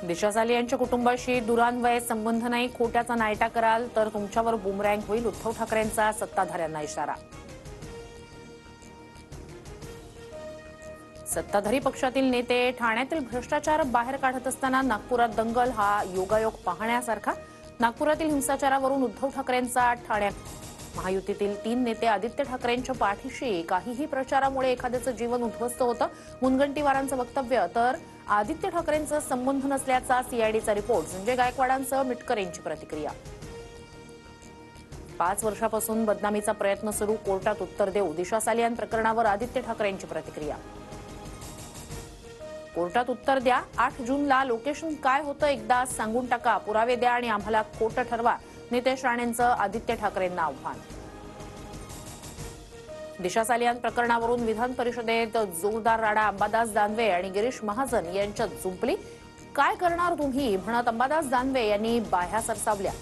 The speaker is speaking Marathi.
दिशा साली यांच्या कुटुंबाशी दुरान्वये संबंध नाही, खोट्याचा नायटा कराल तर तुमच्यावर बुमरँग होईल, उद्धव ठाकरेंचा सत्ताधाऱ्यांना इशारा. सत्ताधारी पक्षातील नेते ठाण्यातील भ्रष्टाचार बाहेर काढत असताना नागपुरात दंगल, हा योगायोग पाहण्यासारखा. नागपुरातील हिंसाचारावरून उद्धव ठाकरेंचा ठाण्यात. महायुतीतील 3 नेते आदित्य ठाकरेंच्या पाठीशी. काहीही प्रचारामुळे एखाद्याचं जीवन उद्ध्वस्त होतं, मुनगंटीवारांचं वक्तव्य. तर आदित्य ठाकरेंचा संबंध नसल्याचा सीआयडीचा रिपोर्ट. संजय गायकवाडांसह मिटकर यांची प्रतिक्रिया. 5 वर्षापासून बदनामीचा प्रयत्न सुरू, कोर्टात उत्तर देऊ. दिशा सालियान प्रकरणावर आदित्य ठाकरेंची प्रतिक्रिया. कोर्टात उत्तर द्या. 8 जूनला लोकेशन काय होतं एकदा सांगून टाका. पुरावे द्या आणि आम्हाला खोटं ठरवा. नितेश राणेंचं आदित्य ठाकरेंना आव्हान. दिशा सालियान प्रकरणावरून विधान परिषदेत जोरदार राडा. अंबादास दानवे आणि गिरीश महाजन यांच्यात जुंपली. काय करणार तुम्ही म्हणत अंबादास दानवे यांनी बाह्या सरसावल्या.